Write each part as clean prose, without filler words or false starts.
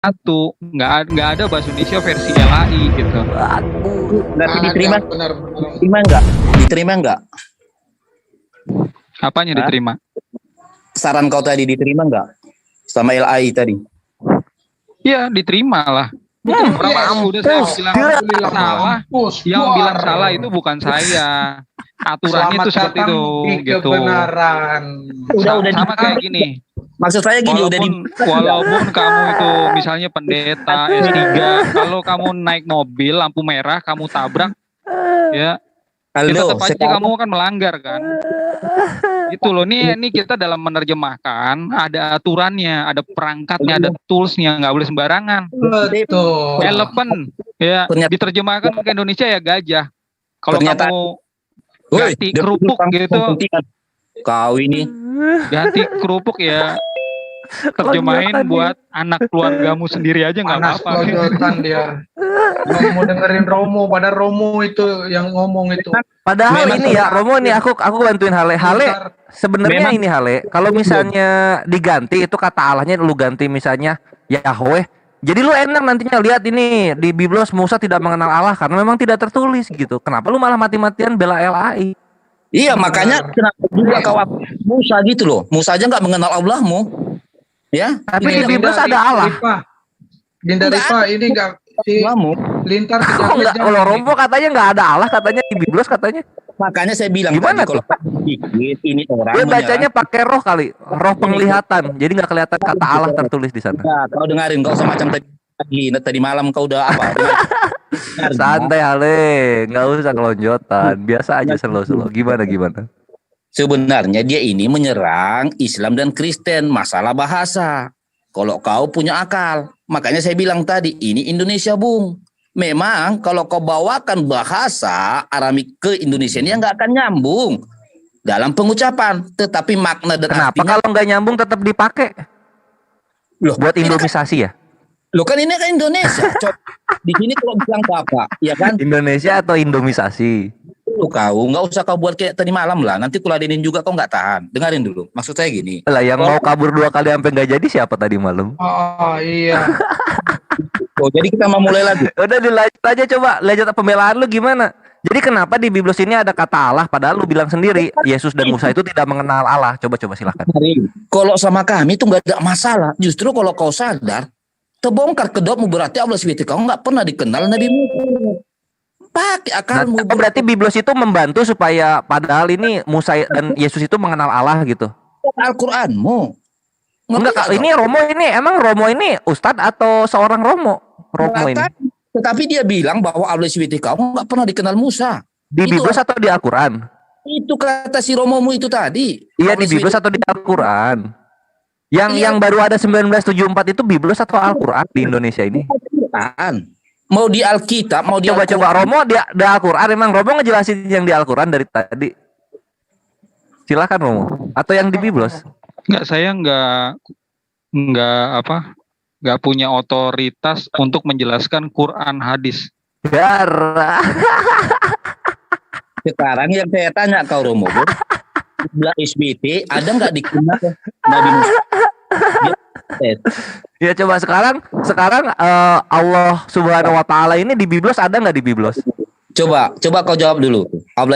satu, nggak ada bahasa Indonesia versi LAI gitu. Berarti diterima, benar. diterima nggak? Diterima nggak? Apanya diterima? Saran kau tadi diterima nggak? Sama LAI tadi? Iya, diterima lah. Udah saya bilang salah. Yang bilang salah itu bukan saya. Aturannya itu seperti itu, gitu. Kebenaran. Udah Sama kayak gini. Maksud saya gini, Walaupun kamu itu misalnya pendeta S3, kalau kamu naik mobil lampu merah, kamu tabrak, ya tetap aja kamu akan melanggar kan. Itu loh, ini kita dalam menerjemahkan ada aturannya, ada perangkatnya, ada toolsnya, nggak boleh sembarangan. Betul. Elephant, ya diterjemahkan ke Indonesia ya gajah. Kalau kamu ganti kerupuk gitu, kau ini ganti kerupuk ya terjemahin buat anak keluargamu sendiri aja nggak apa-apa. Panas dia. Nggak mau dengerin Romo, padahal Romo itu yang ngomong itu. Padahal ini ya Romo nih aku bantuin Hale. Sebenarnya ini Hale, kalau misalnya diganti itu kata Allahnya lu ganti misalnya Yahweh. Jadi lu enak nantinya lihat ini di Biblos Musa tidak mengenal Allah karena memang tidak tertulis gitu. Kenapa lu malah mati-matian bela LAI? Iya, makanya kenapa juga kau Musa gitu loh. Musa aja nggak mengenal Allahmu. Ya, tapi di Biblos ada Allah. Dinda Rifa ini enggak si Lintar enggak. Kalau Romo katanya nggak ada Allah, katanya di Biblos katanya. Makanya saya bilang gimana tadi, kalau ini orang dia bacanya pakai roh kali, roh penglihatan. Jadi nggak kelihatan kata Allah tertulis di sana. Nah, kau dengerin, kau semacam tadi malam kau udah apa? Santai Hale, nggak usah kelonjotan, biasa aja slow. Gimana? Sebenarnya dia ini menyerang Islam dan Kristen, masalah bahasa. Kalau kau punya akal, makanya saya bilang tadi, ini Indonesia Bung. Memang kalau kau bawakan bahasa Aramik ke Indonesia ini nggak akan nyambung dalam pengucapan, tetapi makna dan kenapa artinya. Kalau nggak nyambung tetap dipakai? Loh, buat Indomisasi ya? Loh kan ini kan Indonesia. Di sini kalau bilang apa, ya kan? Indonesia atau Indomisasi? Kau nggak usah kau buat kayak tadi malam lah. Nanti kuladenin juga kau nggak tahan. Dengarin dulu. Maksud saya gini. Lah yang mau kabur 2 kali sampai nggak jadi siapa tadi malam? Oh iya. Jadi kita mau mulai lagi. Udah dilanjut aja, coba lanjut pembelaan lu gimana? Jadi kenapa di Biblos ini ada kata Allah padahal lu bilang sendiri Yesus dan Musa itu tidak mengenal Allah? Coba silakan. Kalau sama kami itu nggak ada masalah. Justru kalau kau sadar, terbongkar kedokmu berarti Allah SWT kau nggak pernah dikenal Nabi Musa. Pakai akalmu. Berarti Biblos itu membantu supaya padahal ini Musa dan Yesus itu mengenal Allah gitu. Al-Qur'anmu. Enggak, ini Romo ini emang Romo ini ustadz atau seorang Romo ini. Tetapi dia bilang bahwa Allah SWT kau nggak pernah dikenal Musa. Di Biblos atau di Al-Qur'an? Itu kata si Romomu itu tadi. Iya, di Biblos atau di Al-Qur'an? Yang baru ada 1974 itu Biblos atau Al-Qur'an di Indonesia ini? Mau di Alkitab, mau di coba Romo di Al-Qur'an, emang Romo ngejelasin yang di Al-Qur'an dari tadi. Silakan Romo. Atau yang di Biblos? Enggak, saya enggak punya otoritas untuk menjelaskan Quran hadis. Sekarang yang saya tanya kau Romo, sebelah SBT ada nggak dikenal Nabi Musa? Ya coba sekarang Allah Subhanahu Wa Taala ini di Biblos ada nggak di Biblos? Coba kau jawab dulu.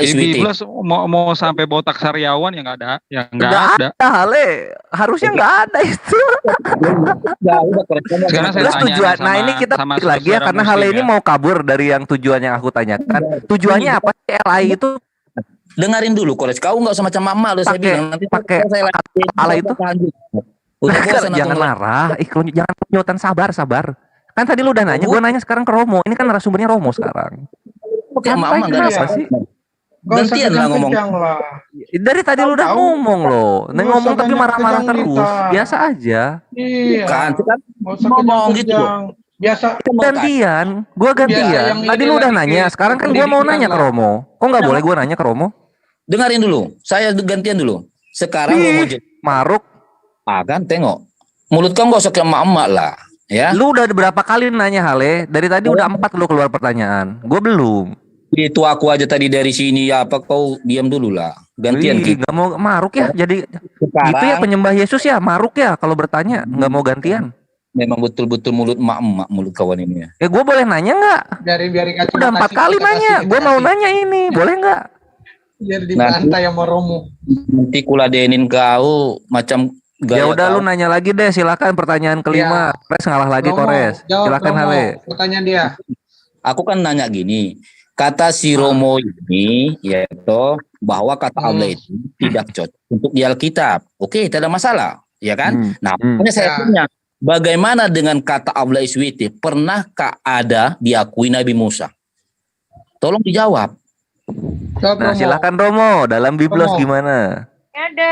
Di Biblos mau sampai botak sariawan yang nggak ada, ada. Hale, harusnya nggak ada itu. Sekarang saya tanya tujuan. Nah ini kita lagi ya karena Hale ini mau kabur dari yang tujuan yang aku tanyakan. Tujuannya apa sih LAI itu? Dengarin dulu, Kores. Kau nggak sama mama lo saya bilang nanti pakai Allah itu. Jangan marah, jangan kelihatan sabar. Kan tadi lu udah nanya, gue nanya sekarang ke Romo. Ini kan narasumbernya Romo sekarang. Oke, mama kenapa sih? Gantian lah ngomong. Dari tadi lu udah ngomong loh. Ngomong tapi marah-marah terus. Biasa aja. Iya. Kan ngomong gitu. Biasa. Gantian. Gue gantian. Tadi lu udah nanya. Sekarang kan gue mau nanya ke Romo. Kok nggak boleh gue nanya ke Romo? Dengarin dulu. Saya gantian dulu. Sekarang Romo Maruk. Kan tengok. Mulut kamu gak usah kayak emak-emak lah. Ya. Lu udah berapa kali nanya Hale? Dari tadi udah 4 lu keluar pertanyaan. Gue belum. Itu aku aja tadi dari sini ya apa kau diam dulu lah. Gantian gitu. Gak mau maruk ya. Jadi sekarang, gitu ya penyembah Yesus ya maruk ya kalau bertanya nggak mau gantian. Memang betul-betul mulut emak-emak mulut kawan ini ya. Ya gue boleh nanya nggak? Biar Udah 4 kali nanya. Gue mau nanya ini, boleh nggak? Biar dibantai sama Romo. Nanti kuladenin kau macam Ya gaya udah kau. lu nanya lagi deh, silakan pertanyaan kelima. Kores ngalah lagi Romo, Kores. jawab, Silakan Romo. Hale. Pertanyaan dia. Aku kan nanya gini, kata si Romo ini yaitu bahwa kata Allah itu tidak cocok untuk di Alkitab. Oke, tidak ada masalah, ya kan? Nah, makanya saya tanya, bagaimana dengan kata Allah SWT? Pernahkah ada diakui Nabi Musa? Tolong dijawab. Nah, silakan Romo, dalam Biblos gimana?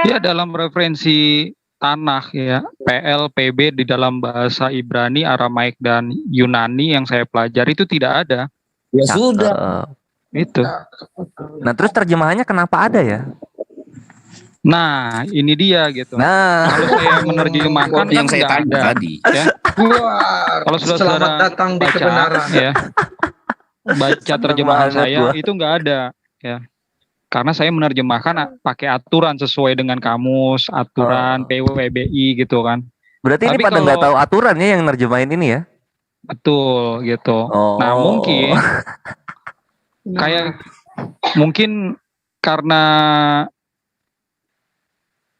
Ya dalam referensi Tanakh ya, PL, PB di dalam bahasa Ibrani, Aramaik dan Yunani yang saya pelajari itu tidak ada. Ya sudah. Itu. Nah, terus terjemahannya kenapa ada ya? Nah, ini dia gitu. Nah, kalau saya menerjemahkan yang kan saya nggak tanya ada. tadi. Ya. Kalau saudara Selamat datang di baca, kebenaran. ya, baca terjemahan saya gua. itu nggak ada, ya. Karena saya menerjemahkan pakai aturan sesuai dengan kamus, aturan PWBI gitu kan. Berarti ini Tapi pada nggak kalau- tahu aturannya yang nerjemahin ini ya? Betul gitu. Oh. Nah mungkin kayak mungkin karena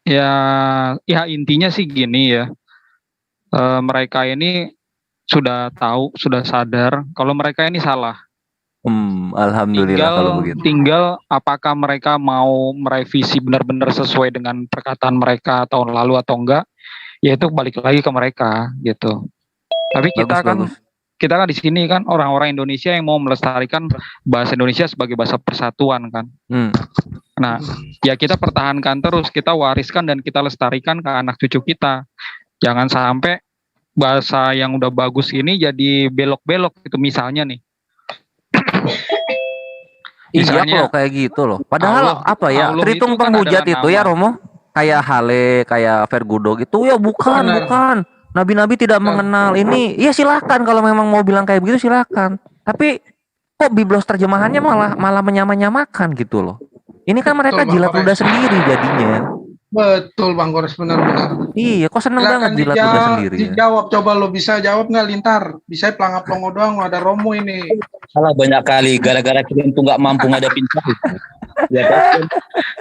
ya intinya sih gini ya. Mereka ini sudah tahu, sudah sadar kalau mereka ini salah. Alhamdulillah kalau begitu. Tinggal apakah mereka mau merevisi benar-benar sesuai dengan perkataan mereka tahun lalu atau enggak, ya itu balik lagi ke mereka gitu. Tapi kita kan di sini kan orang-orang Indonesia yang mau melestarikan bahasa Indonesia sebagai bahasa persatuan kan. Nah, ya kita pertahankan terus, kita wariskan dan kita lestarikan ke anak cucu kita. Jangan sampai bahasa yang udah bagus ini jadi belok-belok gitu misalnya nih. Iya loh kayak gitu loh. Padahal apa ya? Tritung penghujat kan itu ya Romo, kayak Hale, kayak Vergudo gitu ya bukan. Nabi-nabi tidak mengenal ini. Iya silakan kalau memang mau bilang kayak begitu silakan. Tapi kok Biblos terjemahannya malah menyamakan gitu loh. Ini kan mereka jilat ludah sendiri jadinya. Betul Bang Kores, benar-benar. Iya, kok seneng banget jilat ludah sendiri. Dijawab, coba lo bisa jawab nggak Lintar? Bisa pelangap-pelongo doang, ada Romo ini. Salah banyak kali, gara-gara kalian tuh nggak mampu ngadepin saya. Ya kan?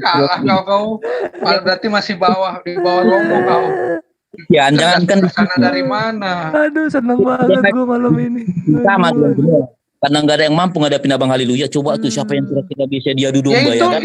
Kalah kau. Berarti masih di bawah Romo kau. Ya, jangan kan sana dari mana? Aduh, seneng banget gue malam ini. Sama semua. Karena nggak ada yang mampu ngadepin Abang Haleluya. Coba tuh siapa yang kira-kira bisa dia duduk ya itu, kan?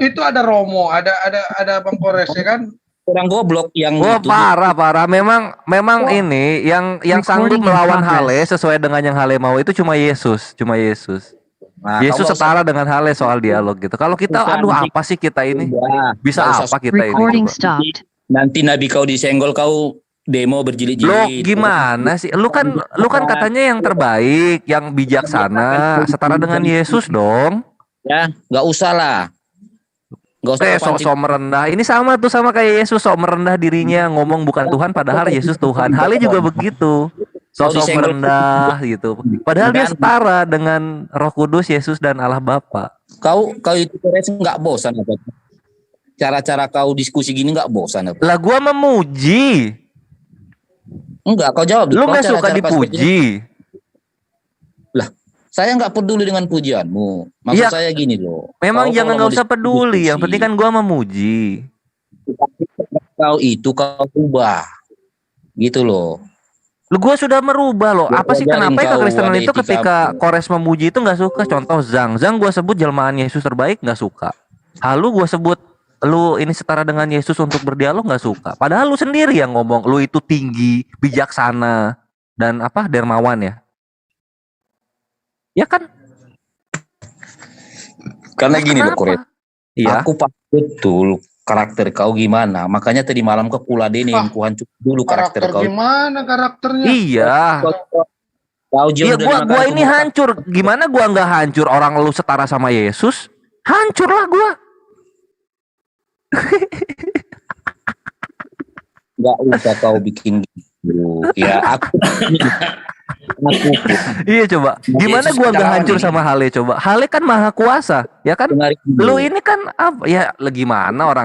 itu ada Romo, ada Bang Kores ya kan? Orang goblok yang itu. Parah. Memang ini yang sanggup melawan Hale sesuai dengan yang Hale mau itu cuma Yesus. Nah, Yesus setara dengan Hale soal dialog gitu. Kalau kita apa sih kita ini? Bisa apa kita ini? Nanti Nabi kau disenggol kau demo berjilid-jilid. Lo gimana sih? Lu kan katanya yang terbaik, yang bijaksana, setara dengan Yesus dong. Ya, nggak usah lah. Sok merendah. Ini sama kayak Yesus sok merendah dirinya, ngomong bukan Tuhan padahal Yesus Tuhan. Hale juga begitu. Sok merendah gitu. Padahal dia setara dengan Roh Kudus, Yesus dan Allah Bapa. Kau itu nggak bosan apa? Cara-cara kau diskusi gini nggak bosan apa? Lah gua memuji. Enggak, kau jawab. Lu nggak suka dipuji? Lah, saya nggak peduli dengan pujianmu. Maksud saya gini loh. Memang jangan nggak usah peduli. Yang penting kan gua memuji. Kau ubah, gitu loh. Lu gua sudah merubah loh. Apa sih kenapa ya kekristenan itu ketika Kores memuji itu nggak suka? Contoh Zang gua sebut jelmaan Yesus terbaik nggak suka. Lalu gua sebut lu ini setara dengan Yesus untuk berdialog nggak suka. Padahal lu sendiri yang ngomong lu itu tinggi, bijaksana dan dermawan ya. Ya kan? Karena gini loh Kores. Iya. Aku paham betul karakter kau gimana. Makanya tadi malam ke kuladenin ku hancur dulu karakter kau. Gimana karakternya? Iya. Iya gua ini hancur. Gimana gua nggak hancur? Orang lu setara sama Yesus, hancur lah gua. Nggak usah kau bikin gitu. Ya aku iya coba. Gimana gua nggak hancur sama Hale coba? Hale kan maha kuasa, ya kan? Lu ini kan apa? Ya gimana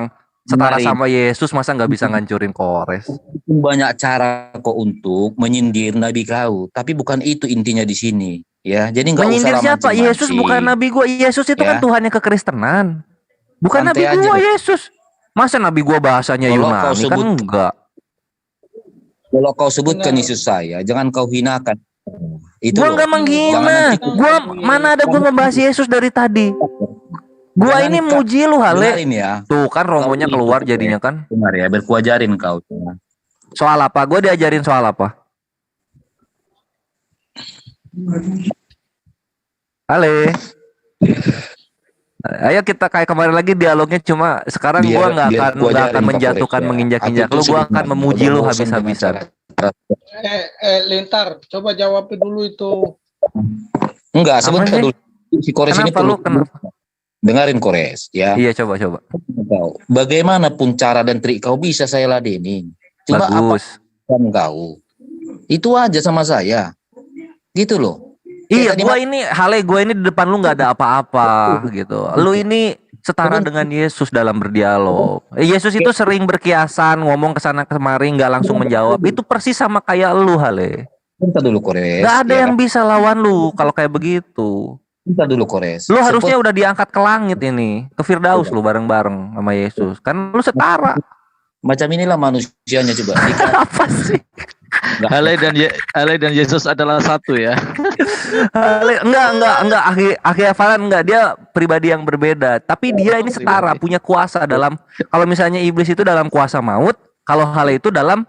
setara Kemarin. sama Yesus, masa nggak bisa ngancurin Kores? Banyak cara kok untuk menyindir nabi kau, tapi bukan itu intinya di sini, ya. Jadi nggak usah Menyindir siapa? mancing-mancing. Yesus bukan nabi gua. Yesus itu kan Ya. Tuhannya kekristenan. Bukan Santai nabi gua aja. Yesus. Masa nabi gua bahasanya Kalau kau Yunani kan sebut- enggak. Kalau kau sebutkan Benar. Yesus saya, jangan kau hinakan. Itu Gua loh. nggak Jangan menghina. nanti- Gua mana ada gua membahas Yesus dari tadi. Gua Jangan ini kau- muji lu, Hale. Dengarin ya, Tuh kan romonya Kau keluar itu, jadinya kan. dengar ya, berkuajarin kau. Soal apa? Gua diajarin soal apa? Hale. Ayo kita kayak kemarin lagi dialognya, cuma sekarang gua nggak akan kuajarin, Pak menjatuhkan Kores, ya. menginjak-injak Aku lu. tuh Gua akan sebenarnya memuji udah lu bosan habis-habisan. dengan cara- Lintar, coba jawab dulu itu. Enggak, Apa sebentar sih? dulu. Si Kores ini Kenapa lu? Kenapa? dengarin Kores, ya. Iya, coba. Kau, bagaimanapun cara dan trik kau bisa saya ladenin. Cuma apa Bagus. kau? Itu aja sama saya. Gitu loh. Iya, Kayak gua ini Hale, gua ini di depan lu nggak ada apa-apa gitu. Lu ini setara dengan Yesus dalam berdialog. Yesus itu sering berkiasan, ngomong kesana kemari, nggak langsung menjawab. Itu persis sama kayak lu, Hale. Bentar dulu Kores. Nggak ada ya. yang bisa lawan lu kalau kayak begitu. Bentar dulu Kores. Lu harusnya udah diangkat ke langit ini, ke Firdaus lu bareng-bareng sama Yesus. Kan lu setara. Macam inilah manusianya coba. Apa sih? Ale dan Yesus adalah satu ya. Hale, enggak. Akhi Hafalan enggak, dia pribadi yang berbeda. Tapi dia ini setara, punya kuasa dalam. Kalau misalnya iblis itu dalam kuasa maut, kalau Hale itu dalam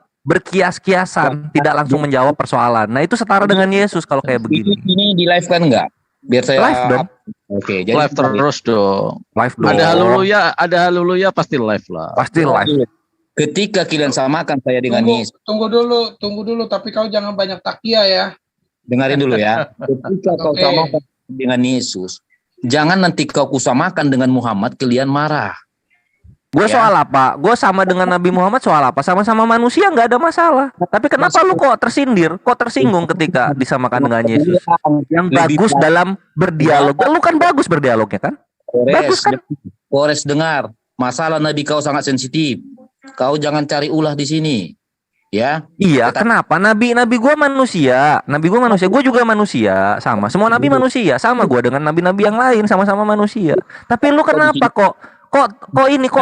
berkias-kiasan, tidak langsung menjawab persoalan. Nah itu setara dengan Yesus kalau kayak begini. Ini di live kan enggak? Biar saya Live dong. Oke, jadi Live terus dong. Live dong. Ada haleluya pasti live lah. Pasti live. ketika kalian samakan saya dengan Yesus, Tunggu dulu. Tapi kau jangan banyak takia ya. dengarin dulu ya. Ketika kau Oke. samakan dengan Yesus, jangan nanti kau kusamakan dengan Muhammad, kalian marah. Gue Ya. soal apa? Gue sama dengan Nabi Muhammad soal apa? Sama-sama manusia nggak ada masalah. Tapi kenapa lu kok tersindir? Kok tersinggung ketika disamakan dengan Yesus? Yang Lebih bagus dalam berdialog. Lu kan bagus berdialognya kan? Bagus kan? Kores dengar, masalah Nabi kau sangat sensitif. Kau jangan cari ulah di sini. Ya. Iya, Tetap- kenapa? Nabi gue manusia. Gue juga manusia. Sama. Semua nabi manusia. Sama gue dengan nabi-nabi yang lain. Sama-sama manusia. Tapi lu kenapa kok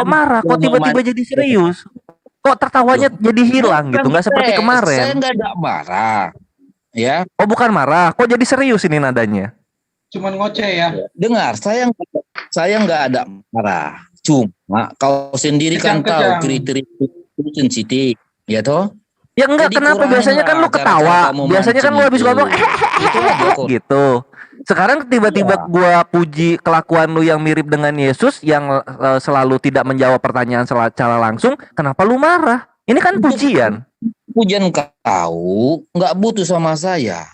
marah? Kok tiba-tiba jadi serius? Kok tertawanya jadi hilang gitu? Nggak seperti Saya kemarin. nggak ada marah. Ya, Oh bukan marah. Kok jadi serius ini nadanya? Cuman ngoceh ya. dengar, saya nggak ada marah. Cuma kau sendiri kan Kejang-kejang. tahu kriteria sensitif, ya toh? Ya enggak, Jadi kenapa kurangin biasanya kan lah lu cara-cara ketawa. kamu Biasanya kan lu mancing habis itu. ngomong Itu aja kok. gitu. Sekarang tiba-tiba gua puji kelakuan lu yang mirip dengan Yesus yang selalu tidak menjawab pertanyaan secara langsung. Kenapa lu marah? Ini kan pujian. Pujian kau nggak butuh sama saya.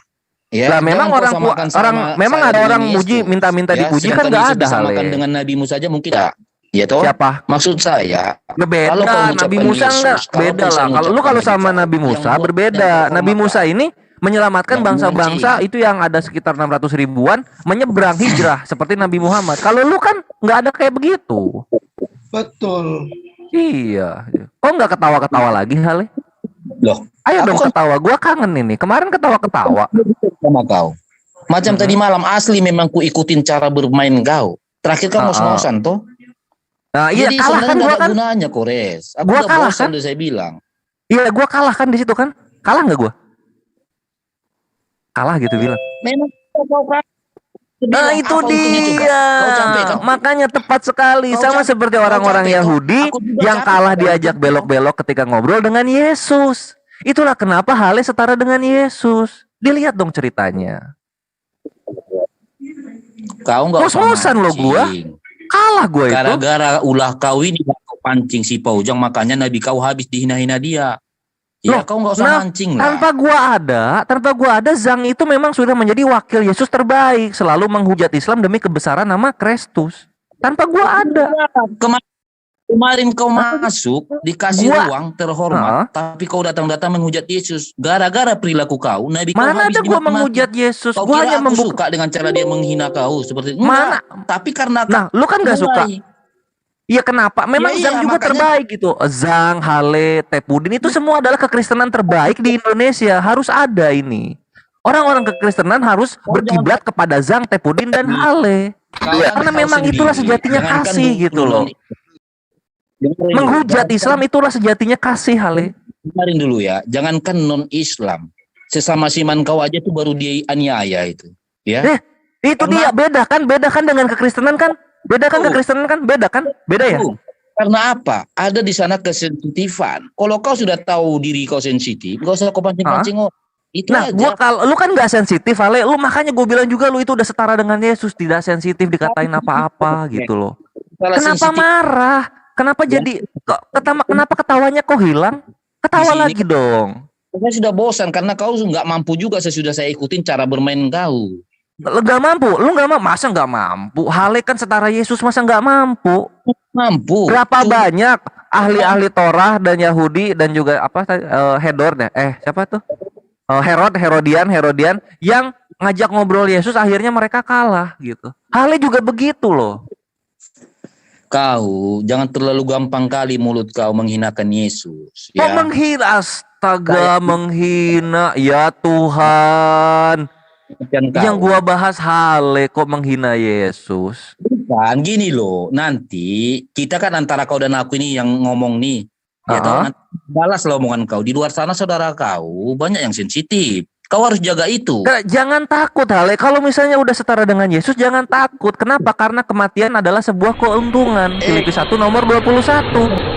Ya, Lah memang jangan kau orang samakan memang saya ada dengan orang Yesus. muji minta Ya, dipuji kan sedangkan nggak Yesus ada hal disamakan dengan nabimu saja mungkin tak. Ya toh? Siapa? Maksud saya, Berbeda. Kalau kau Nabi mengucapkan Musa Yesus, enggak kalau beda kau lah. Kalau lu kalau mengucapkan sama Nabi Nabi yang Musa buat berbeda. dan kau Nabi Musa hormatkan. ini menyelamatkan Yang bangsa-bangsa mengunci. itu yang ada sekitar 600 ribuan menyeberang hijrah seperti Nabi Muhammad. Kalau lu kan nggak ada kayak begitu. Betul. Iya. Kok nggak ketawa-ketawa lagi Hale? loh, Ayo Aku dong kan- ketawa. Gua kangen ini. Kemarin ketawa-ketawa. sama kau. Macam tadi malam asli memang ku ikutin cara bermain kau. Terakhir kan ngos-ngosan toh. Nah, iya Jadi kalah kan sebenarnya gua nggak ada kan. gunanya Kores. Aku Gua udah kalah, bosan kan? udah saya bilang. Iya, gua kalah kan di situ kan. Kalah nggak gua? Kalah gitu bilang. Memang kau kan. Nah itu Apa untungnya coba? dia. Kau capek kan? Makanya tepat sekali. Kau Sama capek- seperti kau orang-orang capek, Yahudi aku juga yang capek, kalah kan? diajak belok-belok ketika ngobrol dengan Yesus. Itulah kenapa Hale setara dengan Yesus. Dilihat dong ceritanya. Kau nggak usah Ngos-ngosan lo gua. mancing. Kalah gue itu. Gara-gara ulah kau ini kau pancing si Paujang, makanya Nabi kau habis dihina-hina dia. Ya Loh, kau nggak usah nah, mancing lah. Tanpa gua ada, Zhang itu memang sudah menjadi wakil Yesus terbaik, selalu menghujat Islam demi kebesaran nama Kristus. Tanpa gua ada. Kemarin kau masuk dikasih Gua- ruang terhormat, tapi kau datang-datang menghujat Yesus. Gara-gara perilaku kau, Nabi kau Mana habis ada gua dimaki-maki. menghujat Yesus? Kau Gua kira hanya aku membuka. suka dengan cara dia menghina kau seperti itu? Mana? Enggak. Tapi karena Nah, lu kan gak suka. Iya kenapa? Memang Ya, Zhang iya, juga makanya- terbaik gitu. Zhang, Hale, Tepudin itu semua adalah kekristenan terbaik di Indonesia. Harus ada ini. Orang-orang kekristenan harus berkiblat kepada Zhang, Tepudin dan Hale. Karena memang itulah sejatinya kasih gitu loh. Menghujat Islam itulah sejatinya kasih, Hale. Dengerin dulu ya, jangankan non-Islam, sesama siman kau aja tuh baru dia aniaya itu, ya. Itu dia beda kan dengan kekristenan kan? Beda kan kekristenan kan? Beda ya? Karena apa? Ada di sana kesensitifan. Kalau kau sudah tahu diri kau sensitif, gak usah kau pancing-pancing. Itu nah, aja. kalau lu kan nggak sensitif, Ale. Lu makanya gue bilang juga lu itu udah setara dengan Yesus, tidak sensitif dikatain apa-apa gitu loh. Kenapa sensitif. marah? Kenapa jadi kenapa ketawanya kok hilang? Ketawa lagi dong. Saya sudah bosan karena kau nggak mampu juga sesudah saya ikutin cara bermain kau. Lu nggak mampu, masa nggak mampu? Hale kan setara Yesus, masa nggak mampu? Mampu. Berapa banyak ahli-ahli Torah dan Yahudi dan juga Hedor deh? Siapa tuh? Herodian yang ngajak ngobrol Yesus, akhirnya mereka kalah gitu. Hale juga begitu loh. Kau jangan terlalu gampang kali mulut kau menghinakan Yesus. Kok menghina? Astaga, menghina ya Tuhan. Yang gua bahas Hale kok menghina Yesus. Bukan gini loh, nanti kita kan antara kau dan aku ini yang ngomong nih. Ya tahu, nanti balas lah omongan kau. Di luar sana saudara kau banyak yang sensitif. Kau harus jaga itu. Jangan takut, Hale. Kalau misalnya udah setara dengan Yesus, jangan takut. Kenapa? Karena kematian adalah sebuah keuntungan. Filipi 1 nomor 21.